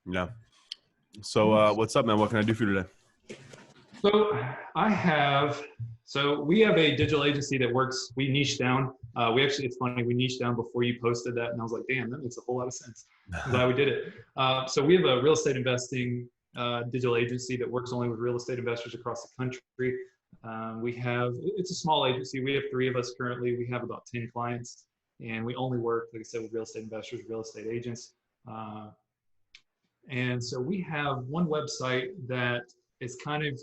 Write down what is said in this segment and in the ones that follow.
Yeah. So what's up, man? What can I do for you today? So we have a digital agency that works. We niche down. It's funny. We niche down before you posted that, and I was like, damn, that makes a whole lot of sense. I'm glad we did it. So we have a real estate investing digital agency that works only with real estate investors across the country. It's a small agency. We have 3 of us currently. We have about 10 clients, and we only work, like I said, with real estate investors, real estate agents. And so we have one website that is kind of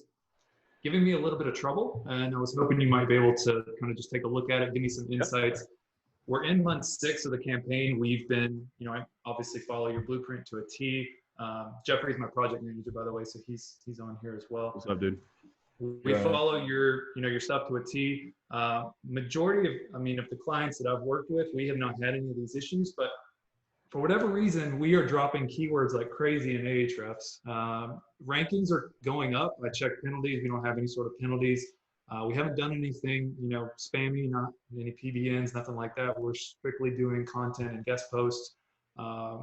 giving me a little bit of trouble, and I was hoping you might be able to kind of just take a look at it, give me some Yep. insights. We're in month 6 of the campaign. We've been, I obviously follow your blueprint to a T. Jeffrey's my project manager, by the way, so he's on here as well. What's up, dude? We follow your stuff to a T. Majority of the clients that I've worked with, we have not had any of these issues, but for whatever reason, we are dropping keywords like crazy in Ahrefs. Rankings are going up. I checked penalties. We don't have any sort of penalties. We haven't done anything, spammy, not any PBNs, nothing like that. We're strictly doing content and guest posts.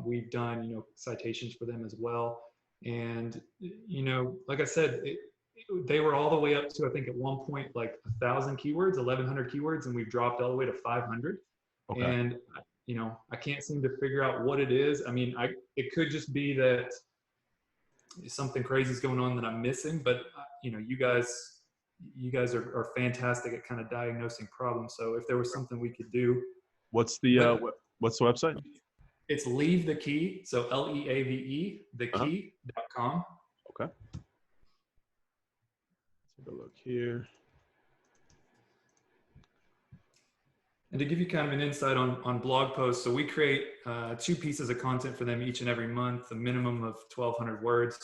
We've done, citations for them as well. And, like I said, they were all the way up to, I think at one point, like 1,000 keywords, 1,100 keywords, and we've dropped all the way to 500. Okay. And I can't seem to figure out what it is. It could just be that something crazy is going on that I'm missing, but you guys are fantastic at kind of diagnosing problems. So if there was something we could do. What's the website? It's Leave the Key. So LEAVE, thekey.com. Okay. Let's take a look here. And to give you kind of an insight on blog posts, so we create 2 pieces of content for them each and every month, a minimum of 1,200 words.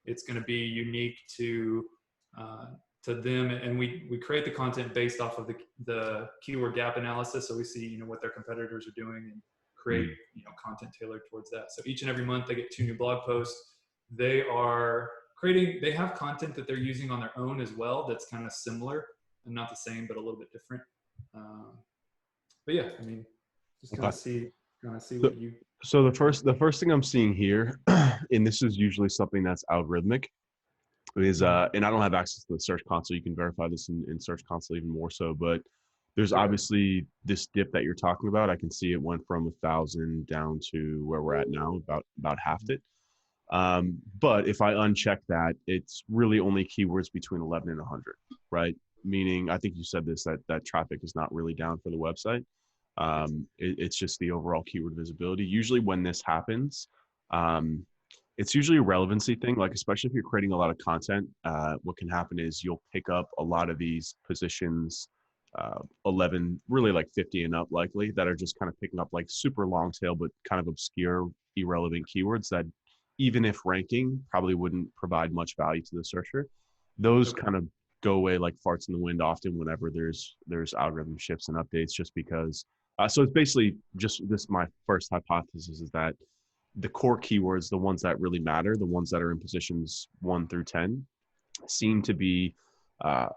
It's going to be unique to them, and we create the content based off of the keyword gap analysis. So we see what their competitors are doing and create content tailored towards that. So each and every month they get 2 new blog posts. They have content that they're using on their own as well that's kind of similar and not the same, but a little bit different. But yeah, just kind of see what you. So the first thing I'm seeing here, and this is usually something that's algorithmic, is and I don't have access to the Search Console. You can verify this in Search Console even more so, but there's obviously this dip that you're talking about. I can see it went from 1,000 down to where we're at now, about half it. But if I uncheck that, it's really only keywords between 11 and 100, right? Meaning, I think you said this, that traffic is not really down for the website. It's just the overall keyword visibility. Usually when this happens, it's usually a relevancy thing, like especially if you're creating a lot of content, what can happen is you'll pick up a lot of these positions, 11, really like 50 and up likely, that are just kind of picking up like super long tail, but kind of obscure, irrelevant keywords that even if ranking probably wouldn't provide much value to the searcher. Those kind of go away like farts in the wind often whenever there's algorithm shifts and updates, just because so it's basically just this. My first hypothesis is that the core keywords, the ones that really matter, the ones that are in positions 1 through 10, seem to be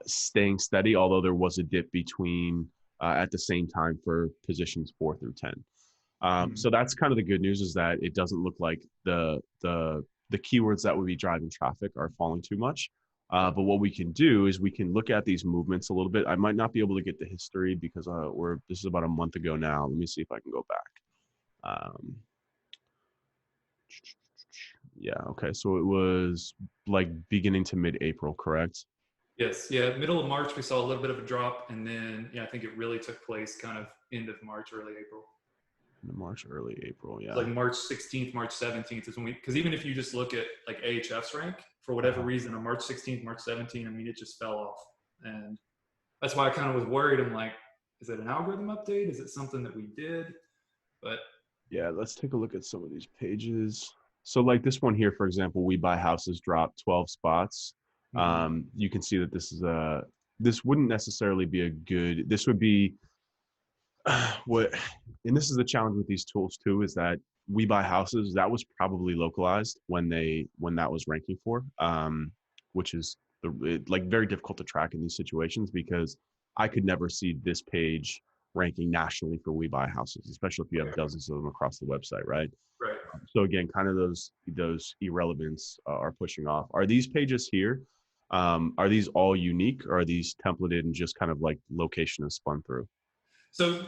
staying steady, although there was a dip between at the same time for positions 4 through 10. So that's kind of the good news, is that it doesn't look like the keywords that would be driving traffic are falling too much. But what we can do is we can look at these movements a little bit. I might not be able to get the history because this is about a month ago now. Let me see if I can go back. Yeah, okay. So it was like beginning to mid-April, correct? Yes. Yeah. Middle of March, we saw a little bit of a drop. And then, I think it really took place kind of end of March, early April. Early April, yeah. It's like March 16th, March 17th is when because even if you just look at like Ahrefs rank, for whatever reason, on March 16th, March 17th, it just fell off. And that's why I kind of was worried. I'm like, is it an algorithm update? Is it something that we did? But yeah, let's take a look at some of these pages. So like this one here, for example, We Buy Houses dropped 12 spots. You can see that this wouldn't necessarily be a good, this would be and this is the challenge with these tools too, is that We Buy Houses, that was probably localized when that was ranking for, which is like very difficult to track in these situations, because I could never see this page ranking nationally for We Buy Houses, especially if you have dozens of them across the website, right? Right. So again, kind of those irrelevance are pushing off. Are these pages here? Are these all unique, or are these templated and just kind of like location is spun through? So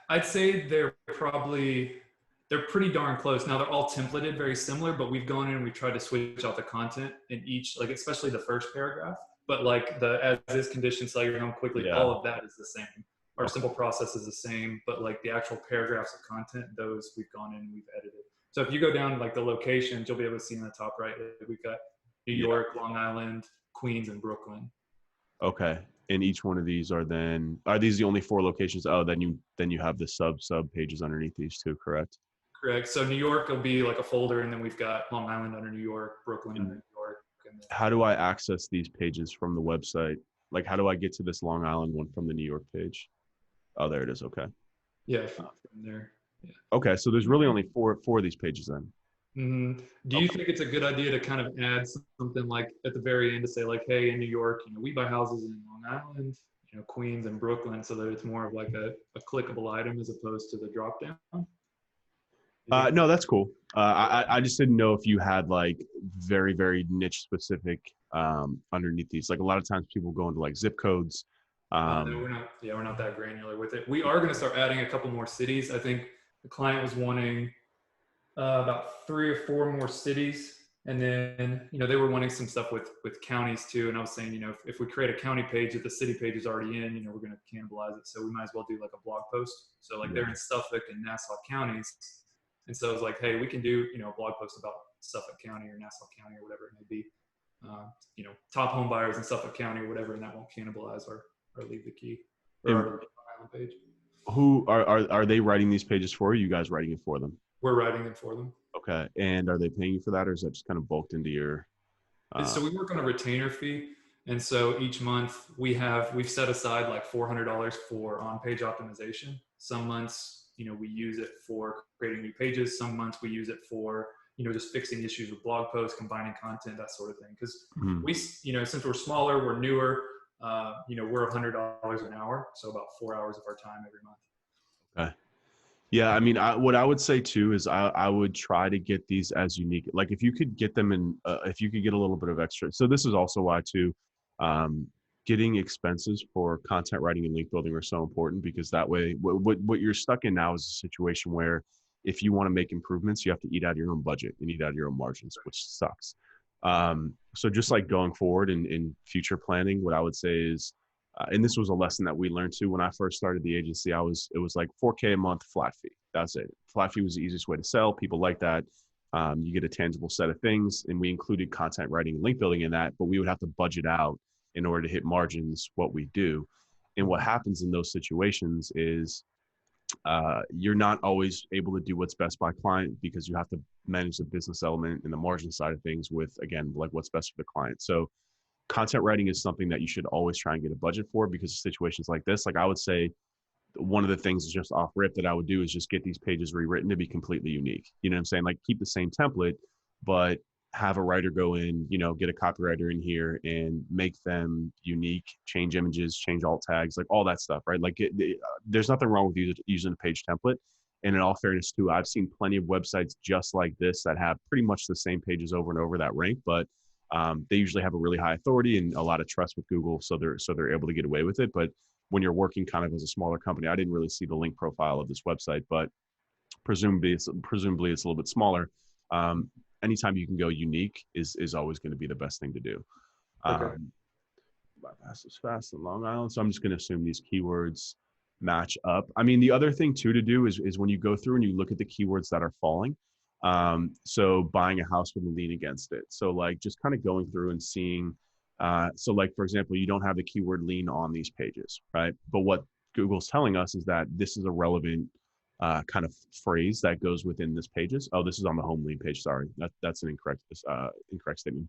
I'd say they're pretty darn close. Now they're all templated very similar, but we've gone in and we've tried to switch out the content in each, like especially the first paragraph. But like the as is condition, sell your home quickly, Yeah. all of that is the same. Our simple process is the same, but like the actual paragraphs of content, those we've gone in and we've edited. So if you go down like the locations, you'll be able to see in the top right that we've got New York, Long Island, Queens, and Brooklyn. Okay. And each one of these are these the only 4 locations? Oh, then you have the sub pages underneath these too, correct? Correct. So New York will be like a folder, and then we've got Long Island under New York, Brooklyn under New York. And then, how do I access these pages from the website? Like, how do I get to this Long Island one from the New York page? Oh, there it is. Okay. yeah, from there. Yeah. Okay. So there's really only four of these pages then. Mm-hmm. Do you think it's a good idea to kind of add something like at the very end to say like, hey, in New York, we buy houses in Long Island, Queens and Brooklyn, so that it's more of like a clickable item as opposed to the drop down? No, that's cool. I just didn't know if you had like very, very niche specific underneath these. Like a lot of times people go into like zip codes. No, we're not. Yeah, we're not that granular with it. We are going to start adding a couple more cities. I think the client was wanting about 3 or 4 more cities, and then they were wanting some stuff with counties too. And I was saying, if we create a county page that the city page is already in, we're going to cannibalize it. So we might as well do like a blog post. So like they're in Suffolk and Nassau counties. And so I was like, hey, we can do, a blog post about Suffolk County or Nassau County or whatever it may be. Top home buyers in Suffolk County or whatever, and that won't cannibalize or leave the key or our island page. Who are they writing these pages for? Or are you guys writing it for them? We're writing them for them. Okay. And are they paying you for that, or is that just kind of bulked into your? So we work on a retainer fee. And so each month we've set aside like $400 for on-page optimization. Some months, we use it for creating new pages. Some months we use it for, just fixing issues with blog posts, combining content, that sort of thing. Because we, since we're smaller, we're newer, we're $100 an hour. So about 4 hours of our time every month. Okay. Yeah. I mean, what I would say too is I would try to get these as unique. Like if you could get them in, if you could get a little bit of extra. So this is also why too, getting expenses for content writing and link building are so important, because that way what you're stuck in now is a situation where if you want to make improvements, you have to eat out of your own budget and eat out of your own margins, which sucks. So just like going forward in future planning, what I would say is, and this was a lesson that we learned too when I first started the agency. It was like $4K a month flat fee. That's it. Flat fee was the easiest way to sell. People like that. You get a tangible set of things, and we included content writing and link building in that, but we would have to budget out in order to hit margins what we do. And what happens in those situations is you're not always able to do what's best by client, because you have to manage the business element and the margin side of things with, again, like what's best for the client. So content writing is something that you should always try and get a budget for, because of situations like this. Like I would say one of the things just off rip that I would do is just get these pages rewritten to be completely unique. You know what I'm saying? Like keep the same template, but have a writer go in, get a copywriter in here and make them unique, change images, change alt tags, like all that stuff, right? Like there's nothing wrong with using a page template. And in all fairness too, I've seen plenty of websites just like this that have pretty much the same pages over and over that rank, but they usually have a really high authority and a lot of trust with Google. So they're able to get away with it. But when you're working kind of as a smaller company, I didn't really see the link profile of this website, but presumably it's a little bit smaller. Anytime you can go unique is always going to be the best thing to do. Okay. Bypass is fast in Long Island. So I'm just going to assume these keywords match up. I mean, the other thing too to do is when you go through and you look at the keywords that are falling. So buying a house with a lien against it. So like just kind of going through and seeing, so like, for example, you don't have the keyword lien on these pages, right? But what Google's telling us is that this is a relevant kind of phrase that goes within this pages. Oh, this is on the home lien page. Sorry, that's an incorrect statement.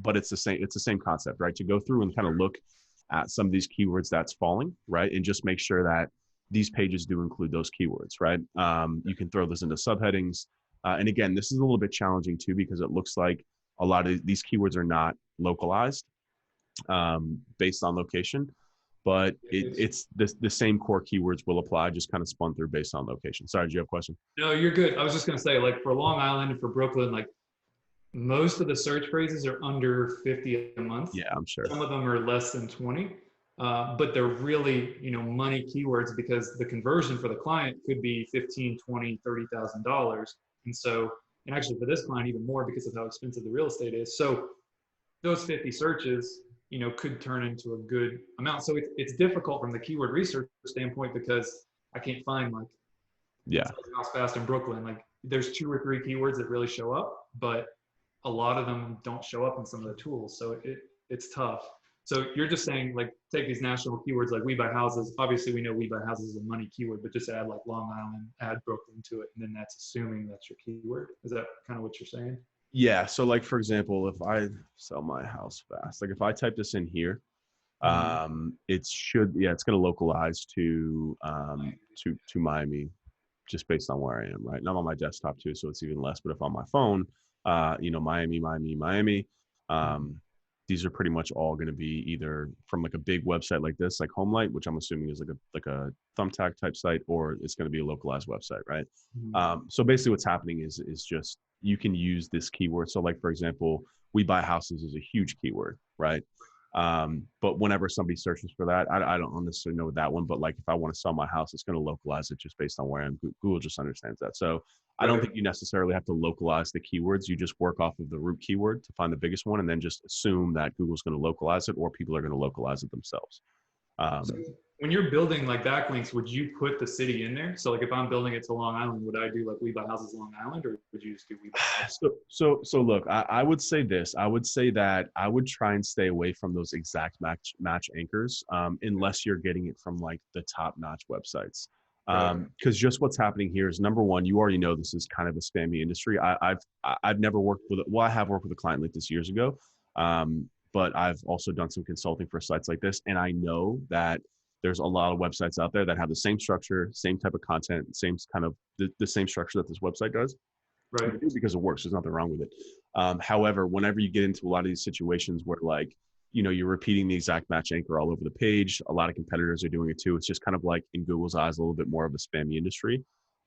But it's the same concept, right? To go through and kind of look at some of these keywords that's falling, right, and just make sure that these pages do include those keywords, right? You can throw this into subheadings, and again, this is a little bit challenging too, because it looks like a lot of these keywords are not localized based on location. but it's the same core keywords will apply, just kind of spun through based on location. Sorry, do you have a question? No, you're good. I was just gonna say, like for Long Island and for Brooklyn, like most of the search phrases are under 50 a month. Yeah, I'm sure. Some of them are less than 20, but they're really, money keywords because the conversion for the client could be 15, 20, $30,000. And so, and actually for this client, even more because of how expensive the real estate is. So those 50 searches, could turn into a good amount. So it's difficult from the keyword research standpoint because I can't find like Yeah. house fast in Brooklyn. Like there's 2 or 3 keywords that really show up, but a lot of them don't show up in some of the tools. So it's tough. So you're just saying like take these national keywords like we buy houses. Obviously we know we buy houses is a money keyword, but just add like Long Island, add Brooklyn to it. And then that's assuming that's your keyword. Is that kind of what you're saying? Yeah. So like, for example, if I sell my house fast, like if I type this in here, it should, yeah, it's going to localize to Miami just based on where I am, right? And I'm on my desktop too, so it's even less. But if on my phone, Miami, these are pretty much all going to be either from like a big website like this, like Homelight, which I'm assuming is like a thumbtack type site, or it's going to be a localized website, right? So basically, what's happening is just you can use this keyword. So like for example, we buy houses is a huge keyword, right? But whenever somebody searches for that, I don't necessarily know that one, but like if I want to sell my house, it's going to localize it just based on where I am. Google just understands that. So I don't think you necessarily have to localize the keywords. You just work off of the root keyword to find the biggest one, and then just assume that Google's going to localize it, or people are going to localize it themselves. So when you're building like backlinks, would you put the city in there? So like if I'm building it to Long Island, would I do like we buy houses Long Island, or would you just do we buy houses? So look, I would say this. I would say that I would try and stay away from those exact match anchors, unless you're getting it from like the top notch websites. Because just what's happening here is, number one, you already know this is kind of a spammy industry. I've never worked with, well, I have worked with a client like this years ago, but I've also done some consulting for sites like this, and I know that there's a lot of websites out there that have the same structure, same type of content, same kind of the same structure that this website does. Right. Because it works. There's nothing wrong with it. However, whenever you get into a lot of these situations where like, you're repeating the exact match anchor all over the page, a lot of competitors are doing it too. It's just kind of like, in Google's eyes, a little bit more of a spammy industry.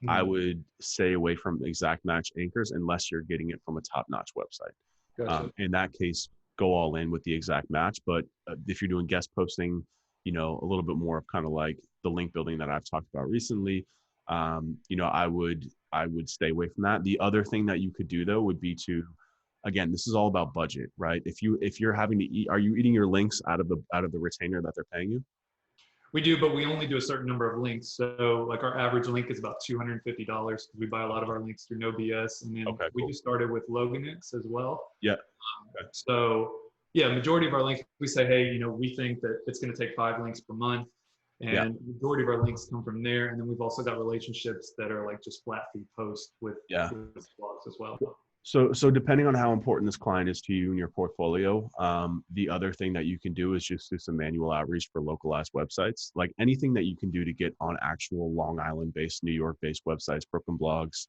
I would stay away from exact match anchors unless you're getting it from a top-notch website. Gotcha. In that case, go all in with the exact match. But if you're doing guest posting, a little bit more of kind of like the link building that I've talked about recently, I would stay away from that. The other thing that you could do though would be to, again, this is all about budget, right? If you're having to eat, are you eating your links out of the retainer that they're paying you? We do, but we only do a certain number of links. So like our average link is about $250. We buy a lot of our links through No BS. And then we just started with Loganix as well. Yeah. Okay. So yeah, majority of our links, we say, hey, we think that it's going to take 5 links per month. And majority of our links come from there. And then we've also got relationships that are like just flat fee posts with blogs as well. So depending on how important this client is to you and your portfolio, the other thing that you can do is just do some manual outreach for localized websites. Like anything that you can do to get on actual Long Island-based, New York-based websites, Brooklyn blogs,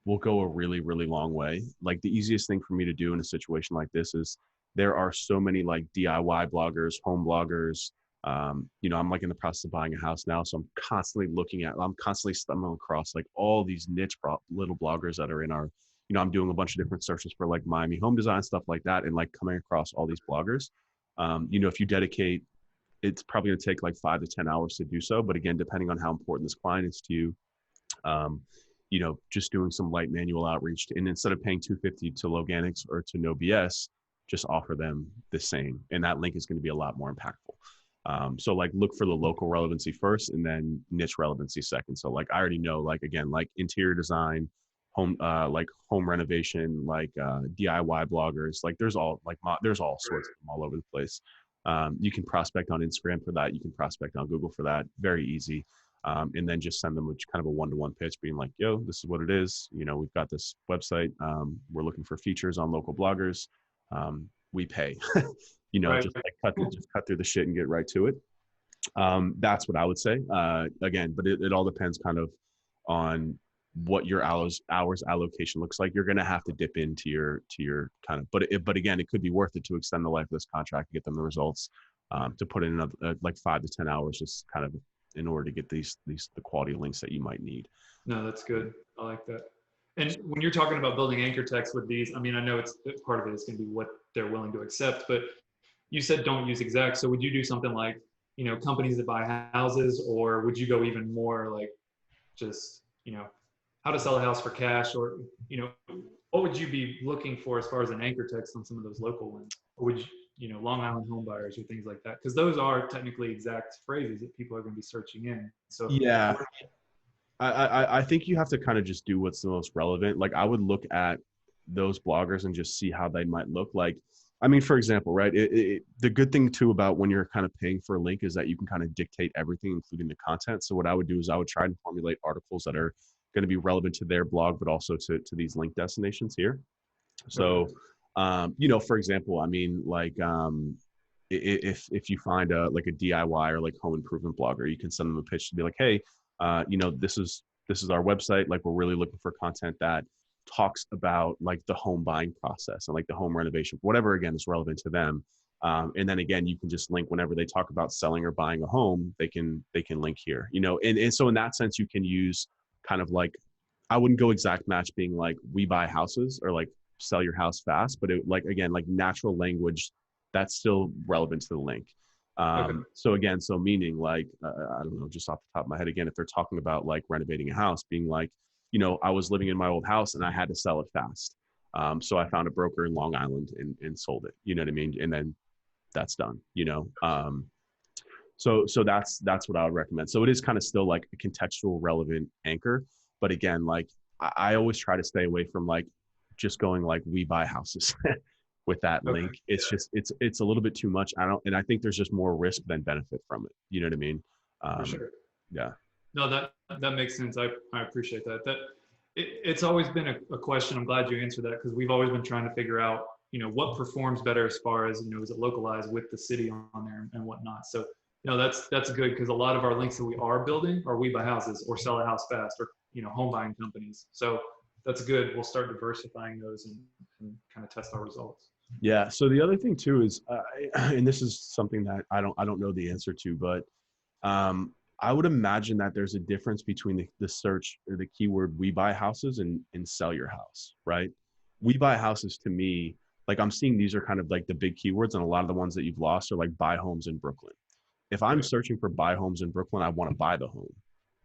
will go a really, really long way. Like the easiest thing for me to do in a situation like this is, there are so many like DIY bloggers, home bloggers. I'm like in the process of buying a house now, so I'm constantly stumbling across like all these niche little bloggers that are in our, I'm doing a bunch of different searches for like Miami home design, stuff like that, and like coming across all these bloggers. If you dedicate, it's probably going to take like 5 to 10 hours to do so. But again, depending on how important this client is to you, just doing some light manual outreach, and instead of paying $250 to Loganix or to No BS, just offer them the same, and that link is going to be a lot more impactful. So like look for the local relevancy first, and then niche relevancy second. So like I already know, like again, like interior design, home renovation, like DIY bloggers, like there's all sorts of them all over the place. You can prospect on Instagram for that. You can prospect on Google for that. Very easy. And then just send them kind of a one-to-one pitch, being like, yo, this is what it is. We've got this website. We're looking for features on local bloggers. We pay, just cut through the shit and get right to it. That's what I would say. Again, but it all depends kind of on what your hours allocation looks like. You're going to have to dip into your kind of, but again, it could be worth it to extend the life of this contract and get them the results. to put in another, like 5 to 10 hours, just kind of in order to get the quality links that you might need. No, that's good. I like that. And when you're talking about building anchor text with these, I mean, I know it's part of it is going to be what they're willing to accept, but you said don't use exact. So would you do something like, companies that buy houses, or would you go even more like just, how to sell a house for cash, or, what would you be looking for as far as an anchor text on some of those local ones? Or would you, Long Island home buyers or things like that? Because those are technically exact phrases that people are going to be searching in. So Yeah, I think you have to kind of just do what's the most relevant. Like I would look at those bloggers and just see how they might look like. I mean, for example, right? The good thing too about when you're kind of paying for a link is that you can kind of dictate everything, including the content. So what I would do is I would try and formulate articles that are going to be relevant to their blog, but also to these link destinations here. So, for example, I mean, like, if you find like a DIY or like home improvement blogger, you can send them a pitch to be like, hey, this is our website. Like, we're really looking for content that talks about like the home buying process and like the home renovation, whatever, again, is relevant to them. And then again, you can just link whenever they talk about selling or buying a home, they can link here, and so in that sense, you can use kind of like, I wouldn't go exact match being like we buy houses or like sell your house fast, but it, like, again, like natural language that's still relevant to the link. Okay. So again, so meaning like, I don't know, just off the top of my head, again, if they're talking about like renovating a house, being like, I was living in my old house and I had to sell it fast. So I found a broker in Long Island and sold it, you know what I mean? And then that's done, so that's what I would recommend. So it is kind of still like a contextual relevant anchor. But again, like I always try to stay away from like just going like we buy houses with that link. It's just, it's a little bit too much. And I think there's just more risk than benefit from it. You know what I mean? For sure. Yeah. No, that makes sense. I appreciate that. It's always been a question. I'm glad you answered that, because we've always been trying to figure out, what performs better as far as, is it localized with the city on there and whatnot. So, that's good, because a lot of our links that we are building are we buy houses or sell a house fast, or, home buying companies. So that's good. We'll start diversifying those and kind of test our results. Yeah. So the other thing too is, and this is something that I don't know the answer to, but I would imagine that there's a difference between the search or the keyword we buy houses and sell your house, right? We buy houses, to me, like I'm seeing these are kind of like the big keywords, and a lot of the ones that you've lost are like buy homes in Brooklyn. If I'm searching for buy homes in Brooklyn, I want to buy the home,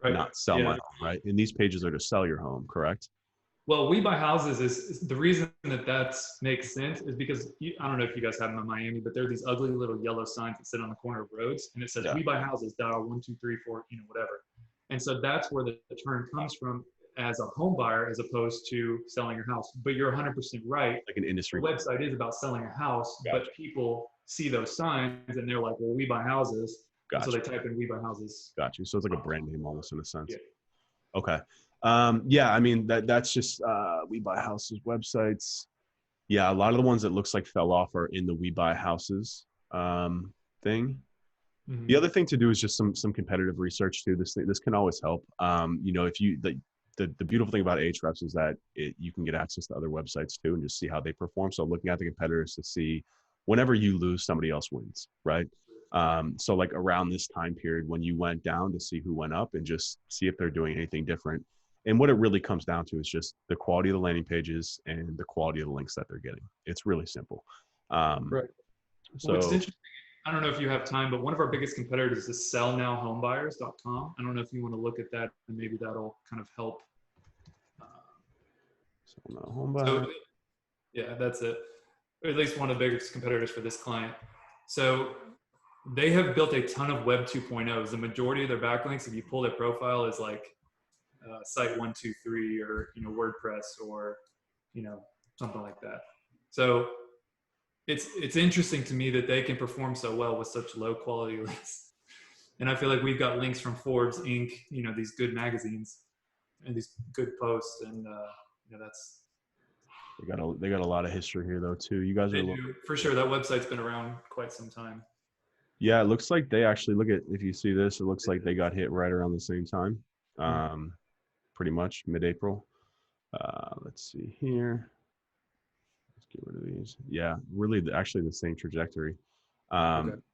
not sell my home, right? And these pages are to sell your home, correct? Well, we buy houses is the reason that makes sense is because I don't know if you guys have them in Miami, but there are these ugly little yellow signs that sit on the corner of roads, and it says we buy houses, dial 1, 2, 3, 4, whatever. And so that's where the term comes from as a home buyer, as opposed to selling your house. But you're 100% right. Like an industry. The website is about selling a house, but people see those signs and they're like, well, we buy houses. So they type in we buy houses. Got you. So it's like a brand name almost, in a sense. Yeah. Okay. Yeah, I mean, that's just we buy houses websites. Yeah, a lot of the ones that looks like fell off are in the we buy houses thing. Mm-hmm. The other thing to do is just some competitive research too. This can always help. If you the beautiful thing about Ahrefs is that you can get access to other websites too and just see how they perform. So looking at the competitors to see whenever you lose, somebody else wins, right? So like around this time period when you went down, to see who went up and just see if they're doing anything different. And what it really comes down to is just the quality of the landing pages and the quality of the links that they're getting. It's really simple. Right. So it's interesting. I don't know if you have time, but one of our biggest competitors is sellnowhomebuyers.com. I don't know if you want to look at that, and maybe that'll kind of help. So, yeah, that's it. Or at least one of the biggest competitors for this client. So they have built a ton of Web 2.0s. The majority of their backlinks, if you pull their profile, is like site 123 or WordPress or something like that. So it's interesting to me that they can perform so well with such low quality links. And I feel like we've got links from Forbes, Inc., these good magazines and these good posts, and that's. They got a lot of history here though too. You guys for sure. That website's been around quite some time. Yeah, it looks like they actually if you see this, it looks like they got hit right around the same time. Pretty much mid-April. Let's see here. Let's get rid of these. Yeah, really actually the same trajectory.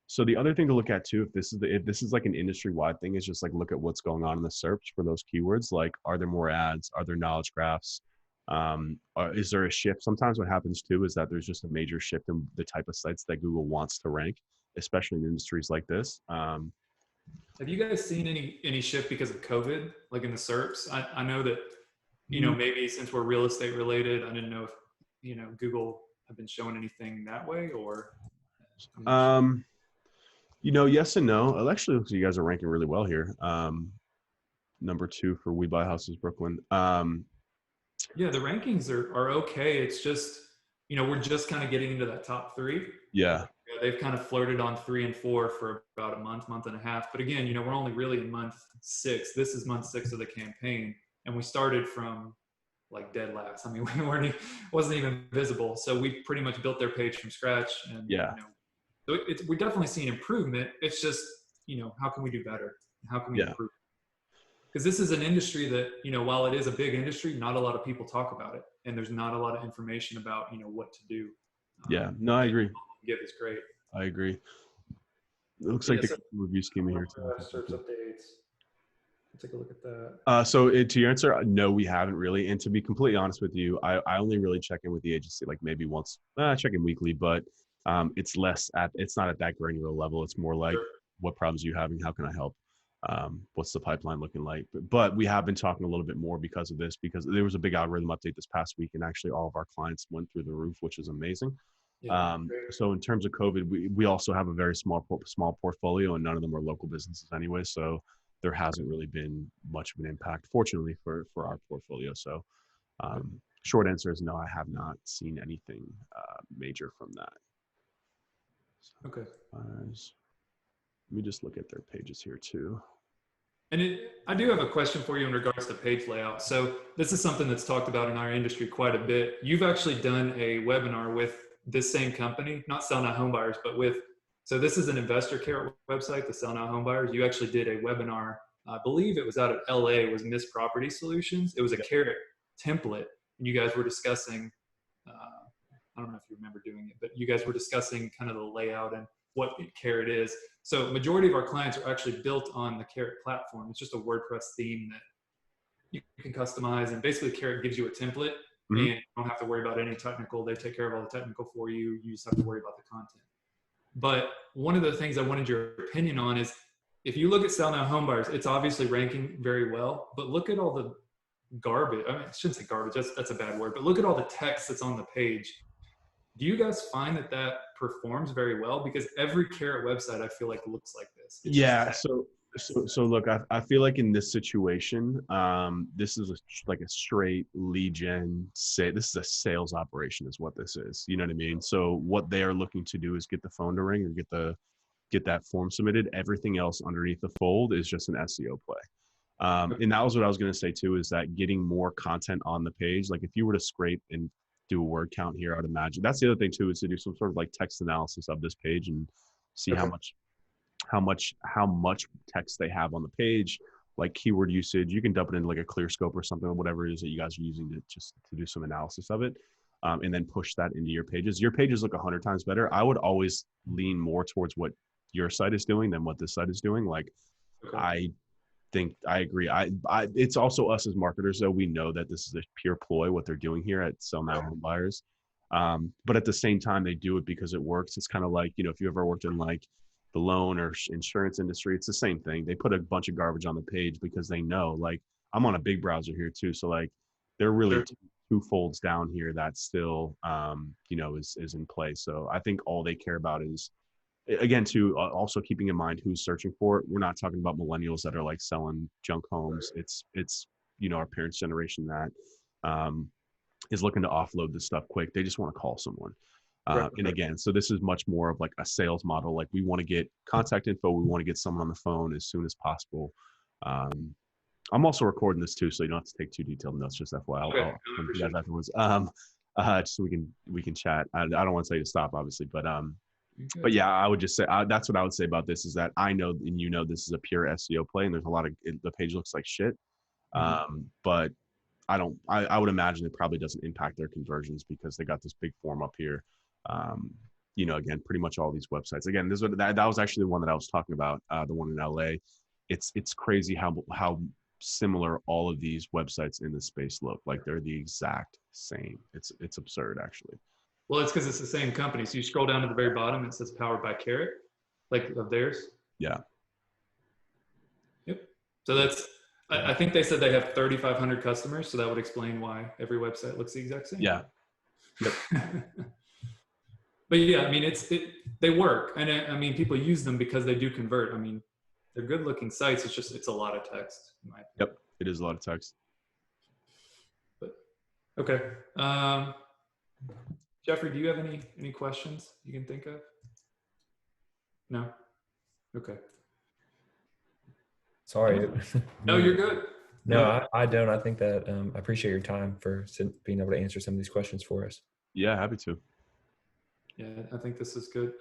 So the other thing to look at too, if this is like an industry wide thing, is just like look at what's going on in the search for those keywords. Like, are there more ads? Are there knowledge graphs? Is there a shift? Sometimes what happens too is that there's just a major shift in the type of sites that Google wants to rank, especially in industries like this. Have you guys seen any shift because of COVID, like in the SERPs? I know that, maybe since we're real estate related, I didn't know if, Google have been showing anything that way, or I'm not sure. Um, yes and no. It actually looks like you guys are ranking really well here. Number 2 for We Buy Houses Brooklyn. Yeah, the rankings are okay. It's just, we're just kind of getting into that top 3. Yeah. Yeah, they've kind of flirted on 3 and 4 for about a month and a half. But again, we're only really in month 6. This is month 6 of the campaign, and we started from like dead last. I mean, wasn't even visible. So we pretty much built their page from scratch, and Yeah. so we're definitely seeing improvement. It's just, how can we do better? How can we Yeah. improve? Because this is an industry that, while it is a big industry, not a lot of people talk about it, and there's not a lot of information about, what to do. Yeah. No, I agree. Give is great. I agree. It looks But like yeah, the review scheme here too. search updates. Take a look at that. To your answer, no, we haven't really. And to be completely honest with you, I only really check in with the agency like maybe once. I check in weekly, but it's not at that granular level. It's more like, Sure. what problems are you having? How can I help? What's the pipeline looking like? But we have been talking a little bit more because of this, because there was a big algorithm update this past week, and actually all of our clients went through the roof, which is amazing. Yeah, So in terms of COVID, we also have a very small portfolio, and none of them are local businesses anyway. So there hasn't really been much of an impact, fortunately, for our portfolio. So short answer is no, I have not seen anything major from that. So, okay. let me just look at their pages here too. And I do have a question for you in regards to page layout. So this is something that's talked about in our industry quite a bit. You've actually done a webinar with this same company, not Sell Now Homebuyers, but so this is an investor care website, the Sell Now Homebuyers. You actually did a webinar, I believe it was out of LA, it was Miss Property Solutions. It was a Carrot template, and you guys were discussing, I don't know if you remember doing it, but you guys were discussing kind of the layout and what Carrot is. So majority of our clients are actually built on the Carrot platform. It's just a WordPress theme that you can customize, and basically Carrot gives you a template, and you don't have to worry about any technical. They take care of all the technical for you. You just have to worry about the content. But one of the things I wanted your opinion on is, if you look at Sell Now Homebuyers, it's obviously ranking very well, but look at all the garbage. I mean, I shouldn't say garbage, that's a bad word, but look at all the text that's on the page. Do you guys find that performs very well? Because every Carrot website, I feel like, looks like this. It's Yeah. So look, I feel like in this situation, this is like a straight lead gen. This is a sales operation, is what this is. You know what I mean? So what they are looking to do is get the phone to ring or get that form submitted. Everything else underneath the fold is just an SEO play. And that was what I was going to say too, is that getting more content on the page, like if you were to scrape and do a word count here, I'd imagine that's the other thing too, is to do some sort of like text analysis of this page and see how much text they have on the page, like keyword usage. You can dump it into like a clear scope or something, or whatever it is that you guys are using to do some analysis of it. And then push that into your pages. Your pages look 100 times better. I would always lean more towards what your site is doing than what this site is doing. Like, I agree. It's also us as marketers, though. We know that this is a pure ploy, what they're doing here at Sell Now Home Buyers. But at the same time, they do it because it works. It's kind of like, if you ever worked in like the loan or insurance industry, it's the same thing. They put a bunch of garbage on the page because they know, like, I'm on a big browser here too. So like, they're really two folds down here that still, is in place. So I think all they care about is, again, too, also keeping in mind who's searching for it. We're not talking about millennials that are like selling junk homes. It's our parents' generation that is looking to offload this stuff quick. They just want to call someone. And again, so this is much more of like a sales model. Like, we want to get contact info. We want to get someone on the phone as soon as possible. I'm also recording this too, so you don't have to take too detailed notes. Just FYI, I'll send you guys afterwards. Just so we can chat. I don't want to tell you to stop, obviously, but yeah, I would just say that's what I would say about this, is that I know, and this is a pure SEO play, and there's a lot of the page looks like shit. But I would imagine it probably doesn't impact their conversions because they got this big form up here. you know, again, pretty much all these websites. Again, that was actually the one that I was talking about, the one in LA. It's crazy how similar all of these websites in the space look. Like they're the exact same. It's absurd, actually. Well, it's because it's the same company. So you scroll down to the very bottom, it says powered by Carrot, like of theirs. Yeah. Yep. So that's, I think they said they have 3,500 customers. So that would explain why every website looks the exact same. Yeah. Yep. But yeah, I mean, they work. And I mean, people use them because they do convert. I mean, they're good looking sites. It's a lot of text. In my opinion. Yep. It is a lot of text. But okay. Jeffrey, do you have any questions you can think of? No? Okay. Sorry. No, you're good. No, I don't. I think that I appreciate your time for being able to answer some of these questions for us. Yeah, happy to. Yeah, I think this is good.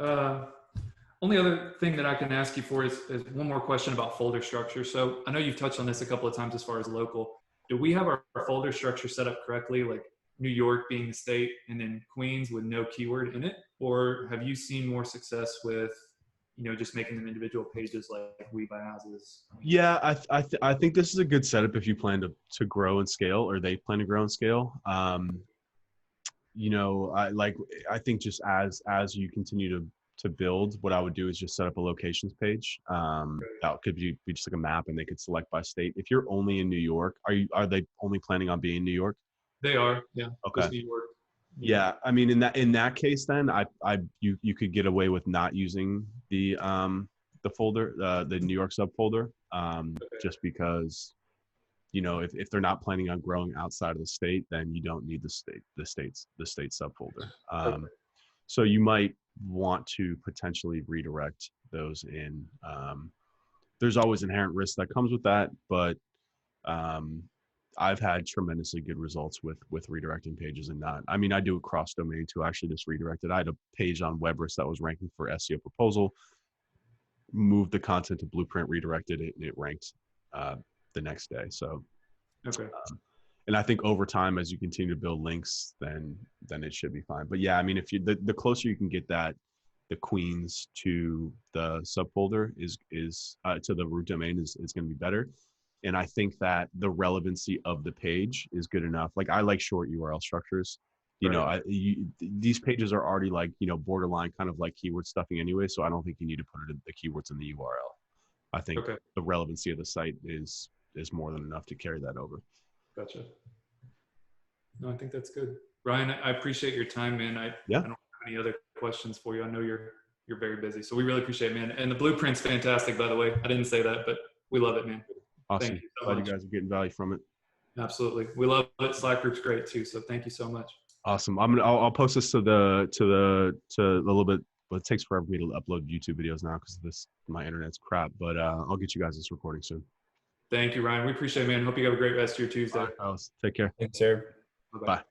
Only other thing that I can ask you for is one more question about folder structure. So I know you've touched on this a couple of times as far as local. Do we have our folder structure set up correctly, like New York being the state and then Queens with no keyword in it? Or have you seen more success with, you know, just making them individual pages like We Buy Houses? Yeah, I think this is a good setup if you plan to grow and scale, or they plan to grow and scale. You know, I think just as you continue to build, what I would do is just set up a locations page. That could be just like a map, and they could select by state. If you're only in New York, are they only planning on being in New York? They are, yeah. Okay. Just New York. Yeah, I mean, in that case, then you could get away with not using the folder, the New York subfolder, just because, you know, if they're not planning on growing outside of the state, then you don't need the state subfolder. So you might want to potentially redirect those in. There's always inherent risk that comes with that, but I've had tremendously good results with redirecting pages and not. I mean, I do a cross domain too. I actually just redirected. I had a page on Webrus that was ranking for SEO proposal, moved the content to Blueprint, redirected it, and it ranked the next day. So, okay. And I think over time, as you continue to build links, then it should be fine. But yeah, I mean, if you the closer you can get the Queens to the subfolder is to the root domain is going to be better. And I think that the relevancy of the page is good enough. Like I like short URL structures. You know, these pages are already like, you know, borderline kind of like keyword stuffing anyway. So I don't think you need to put the keywords in the URL. I think the relevancy of the site is more than enough to carry that over. Gotcha. No, I think that's good. Ryan, I appreciate your time, man. I don't have any other questions for you. I know you're very busy. So we really appreciate it, man. And the blueprint's fantastic, by the way. I didn't say that, but we love it, man. Awesome. Thank you so Glad much. you guys are getting value from it. Absolutely. We love it. Slack group's great too. So thank you so much. Awesome. I'll post this to a little bit, but it takes forever for me to upload YouTube videos now because my internet's crap, but I'll get you guys this recording soon. Thank you, Ryan. We appreciate it, man. Hope you have a great rest of your Tuesday. All right, take care. Thanks, sir. Bye-bye. Bye.